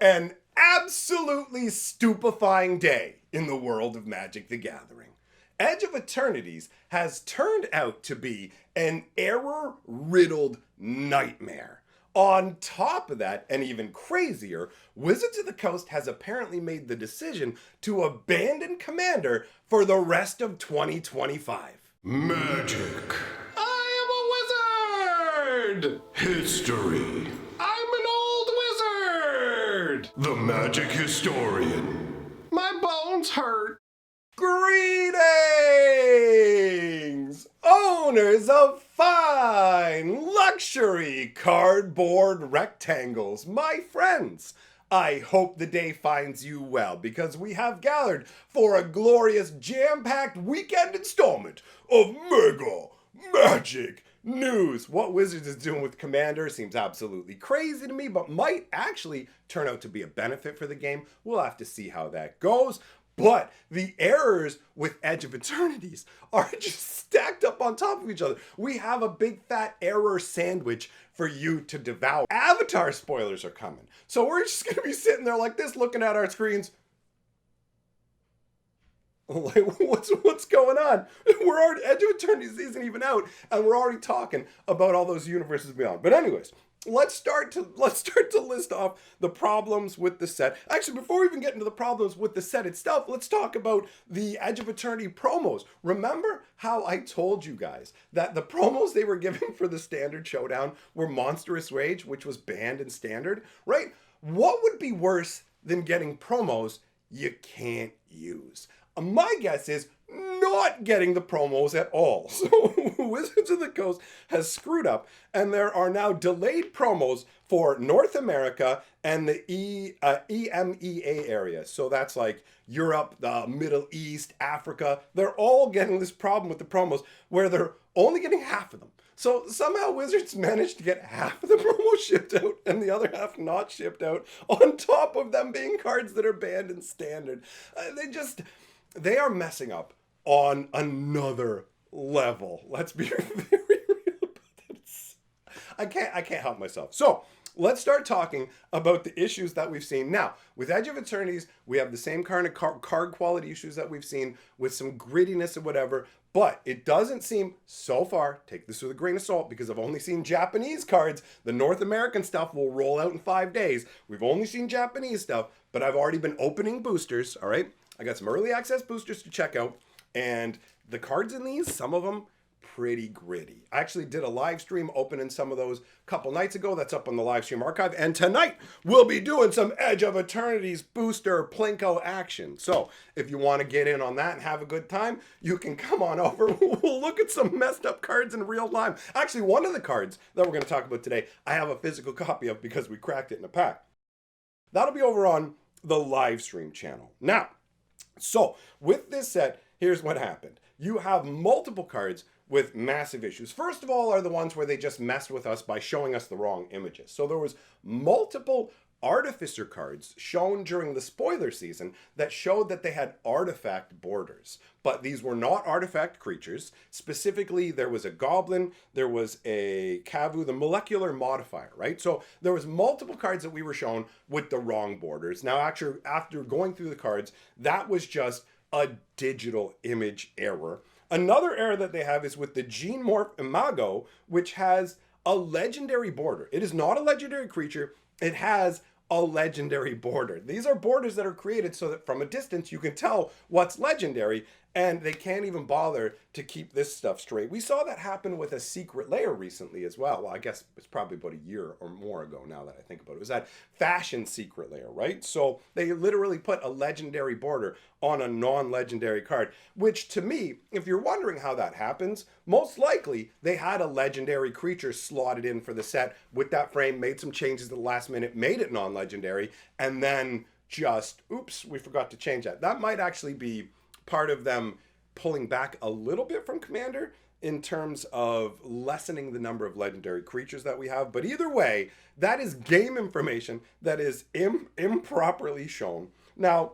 An absolutely stupefying day in the world of Magic the Gathering. Edge of Eternities has turned out to be an error-riddled nightmare. On top of that, and even crazier, Wizards of the Coast has apparently made the decision to abandon Commander for the rest of 2025. Magic. I am a wizard! History. I'm an old wizard! The magic historian. My bones hurt. Greetings, owners of fine luxury cardboard rectangles, my friends. I hope the day finds you well because we have gathered for a glorious jam-packed weekend installment of Mega Magic News. What Wizards is doing with Commander seems absolutely crazy to me, but might actually turn out to be a benefit for the game. We'll have to see how that goes. But the errors with Edge of Eternities are just stacked up on top of each other. We have a big fat error sandwich for you to devour. Avatar spoilers are coming. So we're just going to be sitting there like this looking at our screens. Like, what's going on? We're already, Edge of Eternities isn't even out, and we're already talking about all those universes beyond. But anyways, let's start to list off the problems with the set. Actually, before we even get into the problems with the set itself, let's talk about the Edge of Eternity promos. Remember how I told you guys that the promos they were giving for the Standard Showdown were Monstrous Rage, which was banned in Standard, right? What would be worse than getting promos you can't use? My guess is not getting the promos at all. So Wizards of the Coast has screwed up, and there are now delayed promos for North America and the EMEA area. So that's like Europe, the Middle East, Africa. They're all getting this problem with the promos where they're only getting half of them. So somehow Wizards managed to get half of the promo shipped out and the other half not shipped out, on top of them being cards that are banned in Standard. They are messing up on another level. Let's be very real about this. I can't help myself. So let's start talking about the issues that we've seen. Now, with Edge of Eternities, we have the same kind of card quality issues that we've seen with some grittiness and whatever, but it doesn't seem, so far, take this with a grain of salt because I've only seen Japanese cards. The North American stuff will roll out in 5 days. We've only seen Japanese stuff, but I've already been opening boosters, all right? I got some early access boosters to check out, and the cards in these, some of them, pretty gritty. I actually did a live stream opening some of those a couple nights ago. That's up on the live stream archive. And tonight, we'll be doing some Edge of Eternities booster Plinko action. So if you want to get in on that and have a good time, you can come on over. We'll look at some messed up cards in real time. Actually, one of the cards that we're going to talk about today, I have a physical copy of because we cracked it in a pack. That'll be over on the live stream channel. Now, so with this set, here's what happened. You have multiple cards with massive issues. First of all are the ones where they just messed with us by showing us the wrong images. So there was multiple Artificer cards shown during the spoiler season that showed that they had artifact borders, but these were not artifact creatures. Specifically, there was a goblin, there was a Kavu, the molecular modifier, right? So there was multiple cards that we were shown with the wrong borders. Now, actually, after going through the cards, that was just a digital image error. Another error that they have is with the Gene Morph Imago, which has a legendary border. It is not a legendary creature. It has a legendary border. These are borders that are created so that from a distance you can tell what's legendary, and they can't even bother to keep this stuff straight. We saw that happen with a secret layer recently as well. Well, I guess it's probably about a year or more ago now that I think about it. It was that fashion secret layer, right? So they literally put a legendary border on a non-legendary card, which to me, if you're wondering how that happens, most likely they had a legendary creature slotted in for the set with that frame, made some changes at the last minute, made it non-legendary, and then just, oops, we forgot to change that. That might actually be part of them pulling back a little bit from Commander in terms of lessening the number of legendary creatures that we have. But either way, that is game information that is improperly shown. Now,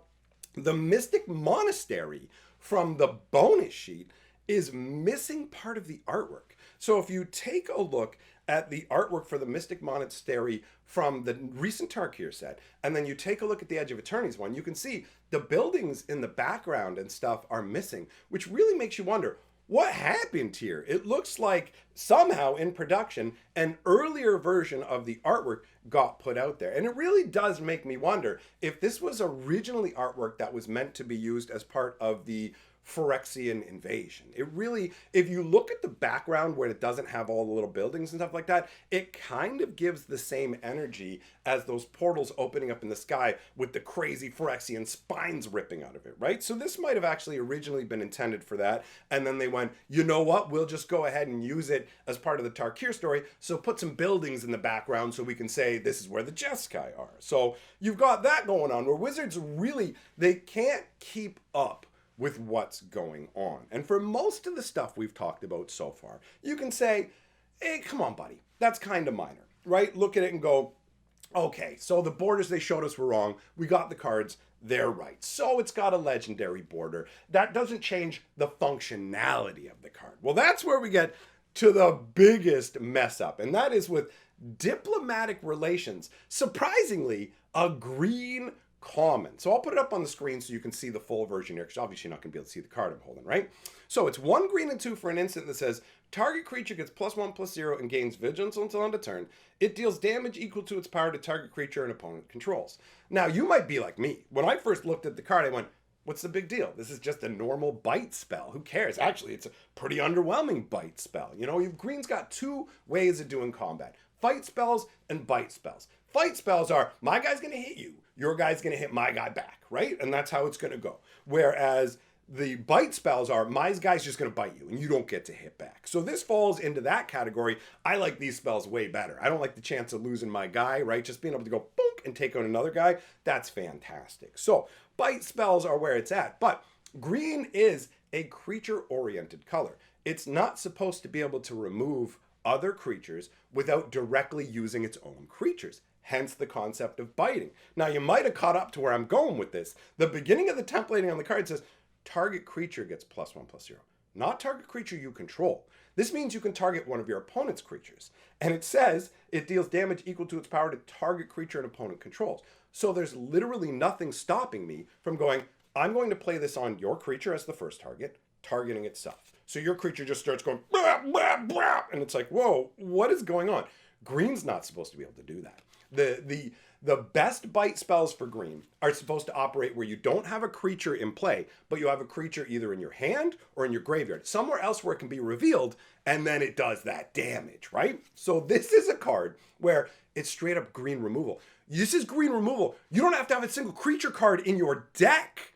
the Mystic Monastery from the bonus sheet is missing part of the artwork. So if you take a look at the artwork for the Mystic Monastery from the recent Tarkir set, and then you take a look at the Edge of Eternities one, you can see the buildings in the background and stuff are missing, which really makes you wonder, what happened here? It looks like somehow in production, an earlier version of the artwork got put out there. And it really does make me wonder if this was originally artwork that was meant to be used as part of the Phyrexian invasion. It really, if you look at the background where it doesn't have all the little buildings and stuff like that, it kind of gives the same energy as those portals opening up in the sky with the crazy Phyrexian spines ripping out of it, right? So this might have actually originally been intended for that, and then they went, you know what, we'll just go ahead and use it as part of the Tarkir story, so put some buildings in the background so we can say this is where the Jeskai are. So you've got that going on, where Wizards really, they can't keep up with what's going on. And for most of the stuff we've talked about so far, you can say, hey, come on, buddy, that's kind of minor, right? Look at it and go, okay, so the borders they showed us were wrong. We got the cards, they're right. So it's got a legendary border. That doesn't change the functionality of the card. Well, that's where we get to the biggest mess up, and that is with diplomatic relations. Surprisingly, a green common. So I'll put it up on the screen so you can see the full version here, because obviously you're not going to be able to see the card I'm holding, right? So it's 1 green and 2 for an instant that says, target creature gets +1/+0 and gains vigilance until end of turn. It deals damage equal to its power to target creature an opponent controls. Now, you might be like me. When I first looked at the card, I went, what's the big deal? This is just a normal bite spell. Who cares? Actually, it's a pretty underwhelming bite spell. You know, green's got 2 ways of doing combat. Fight spells and bite spells. Fight spells are, my guy's going to hit you. Your guy's going to hit my guy back, right? And that's how it's going to go. Whereas the bite spells are, my guy's just going to bite you and you don't get to hit back. So this falls into that category. I like these spells way better. I don't like the chance of losing my guy, right? Just being able to go boonk and take out another guy. That's fantastic. So bite spells are where it's at. But green is a creature-oriented color. It's not supposed to be able to remove other creatures without directly using its own creatures. Hence the concept of biting. Now, you might have caught up to where I'm going with this. The beginning of the templating on the card says, target creature gets +1/+0, not target creature you control. This means you can target one of your opponent's creatures. And it says it deals damage equal to its power to target creature an opponent controls. So there's literally nothing stopping me from going, I'm going to play this on your creature as the first target, targeting itself. So your creature just starts going, blah, blah, blah, and it's like, whoa, what is going on? Green's not supposed to be able to do that. The best bite spells for green are supposed to operate where you don't have a creature in play, but you have a creature either in your hand or in your graveyard, somewhere else where it can be revealed, and then it does that damage, right? So this is a card where it's straight up green removal. This is green removal. You don't have to have a single creature card in your deck.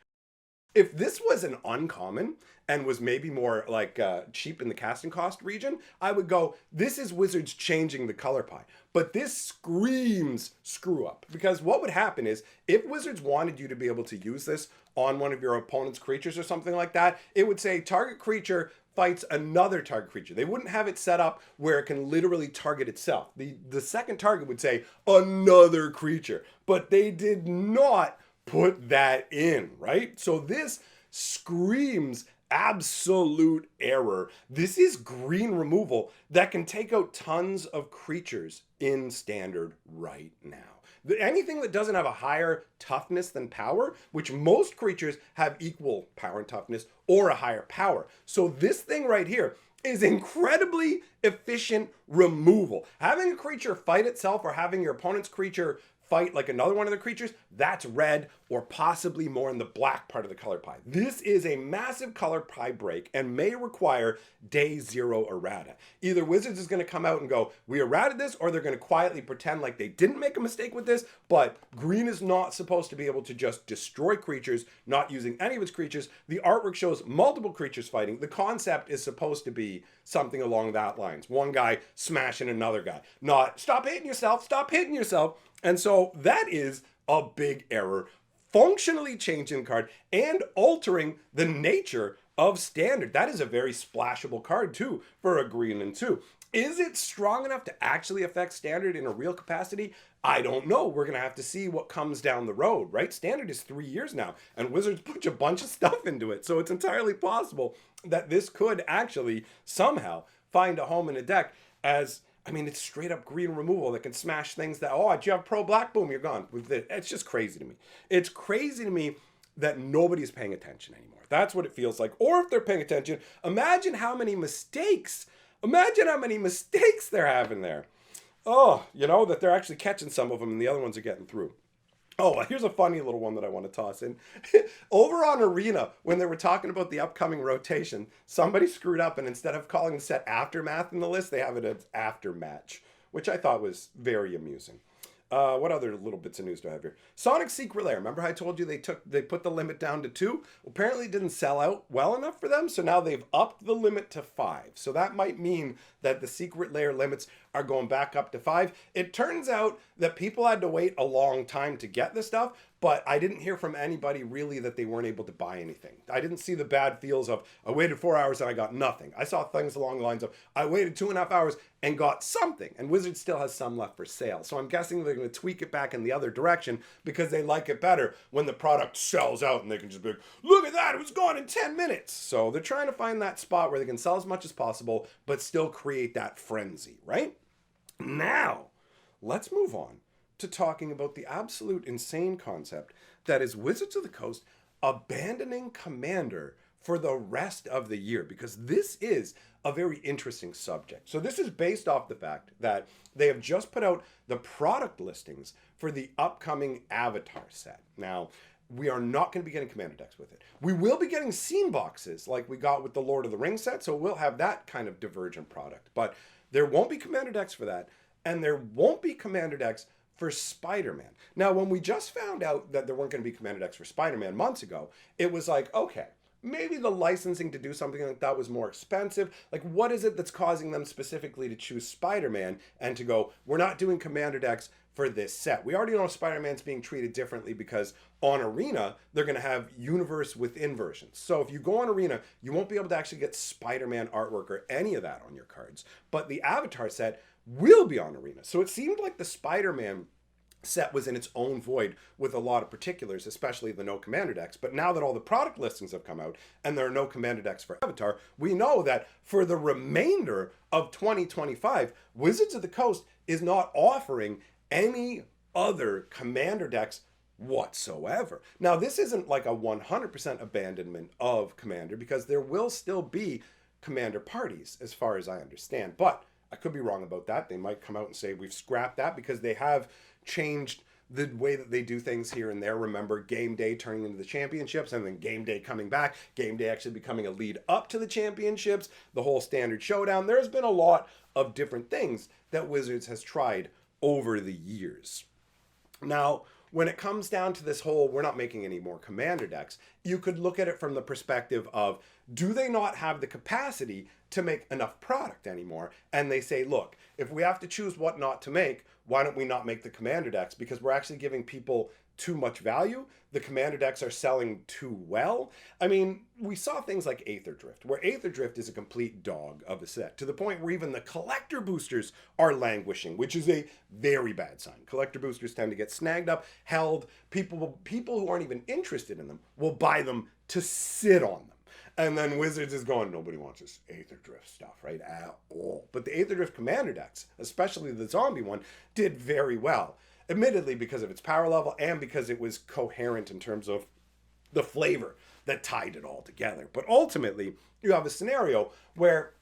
If this was an uncommon and was maybe more like cheap in the casting cost region, I would go, this is Wizards changing the color pie. But this screams screw up. Because what would happen is, if Wizards wanted you to be able to use this on one of your opponent's creatures or something like that, it would say target creature fights another target creature. They wouldn't have it set up where it can literally target itself. The second target would say another creature. But they did not put that in, right? So this screams absolute error. This is green removal that can take out tons of creatures in standard right now. Anything that doesn't have a higher toughness than power, which most creatures have equal power and toughness or a higher power. So this thing right here is incredibly efficient removal. Having a creature fight itself or having your opponent's creature fight like another one of the creatures, that's red or possibly more in the black part of the color pie. This is a massive color pie break and may require day 0 errata. Either Wizards is going to come out and go, we errated this, or they're going to quietly pretend like they didn't make a mistake with this, but green is not supposed to be able to just destroy creatures, not using any of its creatures. The artwork shows multiple creatures fighting. The concept is supposed to be something along that lines. One guy smashing another guy. Not, stop hitting yourself, stop hitting yourself. And so that is a big error, functionally changing the card and altering the nature of standard. That is a very splashable card too for a green and 2. Is it strong enough to actually affect standard in a real capacity? I don't know. We're going to have to see what comes down the road, right? Standard is 3 years now, and Wizards put a bunch of stuff into it. So it's entirely possible that this could actually somehow find a home in a deck as I mean, it's straight up green removal that can smash things that, oh, do you have pro black? Boom, you're gone. It's just crazy to me. It's crazy to me that nobody's paying attention anymore. That's what it feels like. Or if they're paying attention, imagine how many mistakes they're having there. Oh, that they're actually catching some of them and the other ones are getting through. Oh, here's a funny little one that I want to toss in. Over on Arena, when they were talking about the upcoming rotation, somebody screwed up, and instead of calling the set Aftermath in the list, they have it as Aftermatch, which I thought was very amusing. What other little bits of news do I have here? Sonic Secret Lair. Remember how I told you they put the limit down to 2? Well, apparently it didn't sell out well enough for them, so now they've upped the limit to 5. So that might mean that the Secret Lair limits are going back up to 5. It turns out that people had to wait a long time to get this stuff, but I didn't hear from anybody really that they weren't able to buy anything. I didn't see the bad feels of, I waited 4 hours and I got nothing. I saw things along the lines of, I waited 2.5 hours and got something. And Wizards still has some left for sale. So I'm guessing they're going to tweak it back in the other direction because they like it better when the product sells out and they can just be like, look at that, it was gone in 10 minutes. So they're trying to find that spot where they can sell as much as possible, but still create that frenzy, right? Now, let's move on to talking about the absolute insane concept that is Wizards of the Coast abandoning Commander for the rest of the year, because this is a very interesting subject. So this is based off the fact that they have just put out the product listings for the upcoming Avatar set. Now, we are not going to be getting Commander decks with it. We will be getting scene boxes like we got with the Lord of the Rings set, so we'll have that kind of divergent product. But there won't be Commander decks for that, and there won't be Commander decks for Spider-Man. Now, when we just found out that there weren't going to be Commander decks for Spider-Man months ago, it was like, okay, maybe the licensing to do something like that was more expensive. Like, what is it that's causing them specifically to choose Spider-Man and to go, we're not doing Commander decks for this set? We already know Spider-Man's being treated differently because on Arena, they're going to have universe within versions. So if you go on Arena, you won't be able to actually get Spider-Man artwork or any of that on your cards. But the Avatar set will be on Arena. So it seemed like the Spider-Man set was in its own void with a lot of particulars, especially the no Commander decks. But now that all the product listings have come out and there are no Commander decks for Avatar, we know that for the remainder of 2025, Wizards of the Coast is not offering any other Commander decks whatsoever. Now, this isn't like a 100% abandonment of Commander, because there will still be Commander parties as far as I understand. But I could be wrong about that. They might come out and say we've scrapped that because they have changed the way that they do things here and there. Remember Game Day turning into the championships, and then Game Day coming back, Game Day actually becoming a lead up to the championships, the whole standard showdown. There's been a lot of different things that Wizards has tried over the years. Now, when it comes down to this whole, we're not making any more Commander decks, you could look at it from the perspective of, do they not have the capacity to make enough product anymore? And they say, look, if we have to choose what not to make, why don't we not make the Commander decks? Because we're actually giving people too much value. The Commander decks are selling too well. I mean, we saw things like Aether Drift, where Aether Drift is a complete dog of a set, to the point where even the collector boosters are languishing, which is a very bad sign. Collector boosters tend to get snagged up, held. People who aren't even interested in them will buy them to sit on them. And then Wizards is going, nobody wants this Aether Drift stuff, right? At all. But the Aether Drift Commander decks, especially the zombie one, did very well. Admittedly, because of its power level and because it was coherent in terms of the flavor that tied it all together. But ultimately, you have a scenario where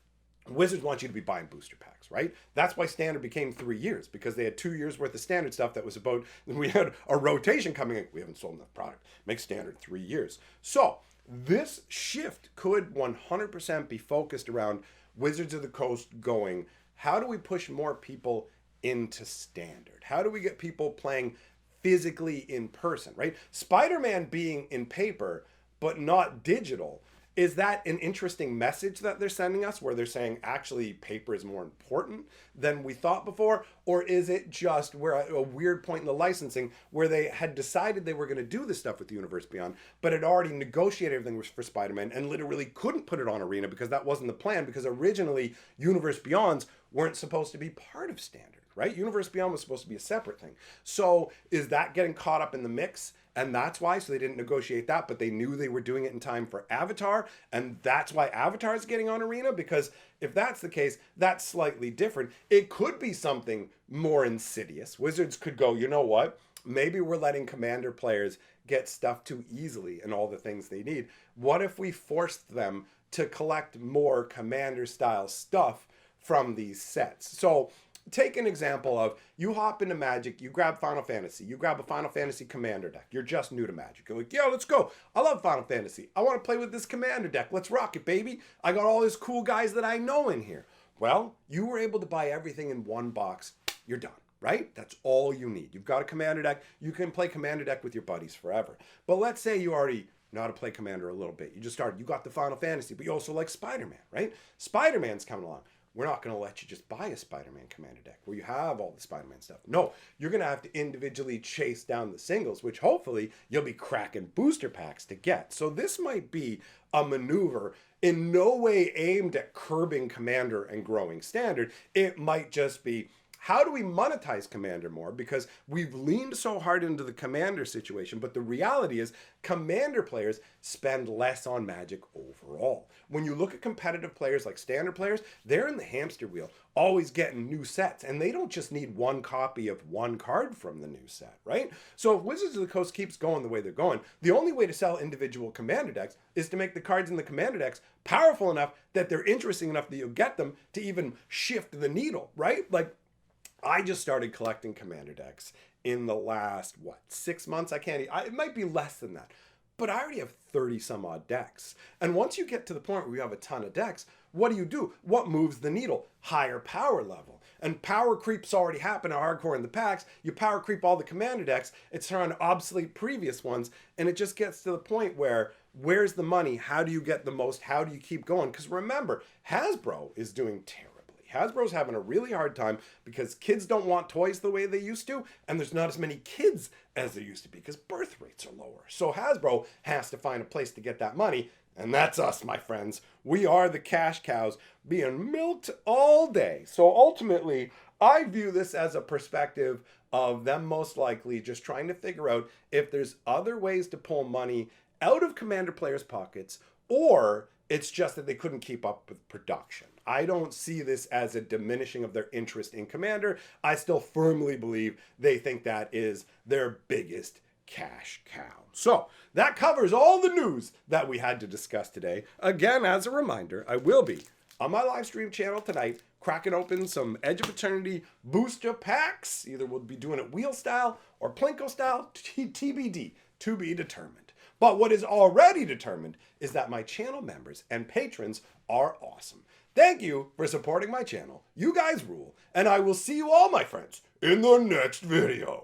Wizards want you to be buying booster packs, right? That's why Standard became 3 years, because they had 2 years worth of Standard stuff that was about, we had a rotation coming in. We haven't sold enough product. Make Standard 3 years. So this shift could 100% be focused around Wizards of the Coast going, how do we push more people into Standard? How do we get people playing physically in person, right? Spider-Man being in paper but not digital, is that an interesting message that they're sending us, where they're saying actually paper is more important than we thought before? Or is it just where a weird point in the licensing where they had decided they were going to do this stuff with the Universe Beyond, but had already negotiated everything for Spider-Man and literally couldn't put it on Arena because that wasn't the plan, because originally Universe Beyonds weren't supposed to be part of Standard, right? Universe Beyond was supposed to be a separate thing. So is that getting caught up in the mix? And that's why, so they didn't negotiate that, but they knew they were doing it in time for Avatar. And that's why Avatar is getting on Arena, because if that's the case, that's slightly different. It could be something more insidious. Wizards could go, you know what? Maybe we're letting Commander players get stuff too easily and all the things they need. What if we forced them to collect more Commander style stuff from these sets? So take an example of, you hop into Magic, you grab Final Fantasy, you grab a Final Fantasy Commander deck. You're just new to Magic. You're like, yeah, let's go. I love Final Fantasy. I want to play with this Commander deck. Let's rock it, baby. I got all these cool guys that I know in here. Well, you were able to buy everything in one box. You're done, right? That's all you need. You've got a Commander deck. You can play Commander deck with your buddies forever. But let's say you already know how to play Commander a little bit. You just started. You got the Final Fantasy, but you also like Spider-Man, right? Spider-Man's coming along. We're not going to let you just buy a Spider-Man Commander deck where you have all the Spider-Man stuff. No, you're going to have to individually chase down the singles, which hopefully you'll be cracking booster packs to get. So this might be a maneuver in no way aimed at curbing Commander and growing Standard. It might just be, how do we monetize Commander more? Because we've leaned so hard into the Commander situation, but the reality is Commander players spend less on Magic overall. When you look at competitive players like Standard players, they're in the hamster wheel, always getting new sets, and they don't just need one copy of one card from the new set, right? So if Wizards of the Coast keeps going the way they're going, the only way to sell individual Commander decks is to make the cards in the Commander decks powerful enough that they're interesting enough that you'll get them to even shift the needle, right? Like, I just started collecting Commander decks in the last, 6 months? It might be less than that. But I already have 30 some odd decks. And once you get to the point where you have a ton of decks, what do? What moves the needle? Higher power level. And power creep's already happened at hardcore in the packs. You power creep all the Commander decks, it's trying to obsolete previous ones, and it just gets to the point where, where's the money? How do you get the most? How do you keep going? Because remember, Hasbro is doing terrible. Hasbro's having a really hard time because kids don't want toys the way they used to, and there's not as many kids as there used to be because birth rates are lower. So Hasbro has to find a place to get that money, and that's us, my friends. We are the cash cows being milked all day. So ultimately, I view this as a perspective of them most likely just trying to figure out if there's other ways to pull money out of Commander players' pockets, or it's just that they couldn't keep up with production. I don't see this as a diminishing of their interest in Commander. I still firmly believe they think that is their biggest cash cow. So that covers all the news that we had to discuss today. Again, as a reminder, I will be on my live stream channel tonight cracking open some Edge of Eternity booster packs. Either we'll be doing it wheel style or Plinko style, TBD, to be determined. But what is already determined is that my channel members and patrons are awesome. Thank you for supporting my channel. You guys rule. And I will see you all, my friends, in the next video.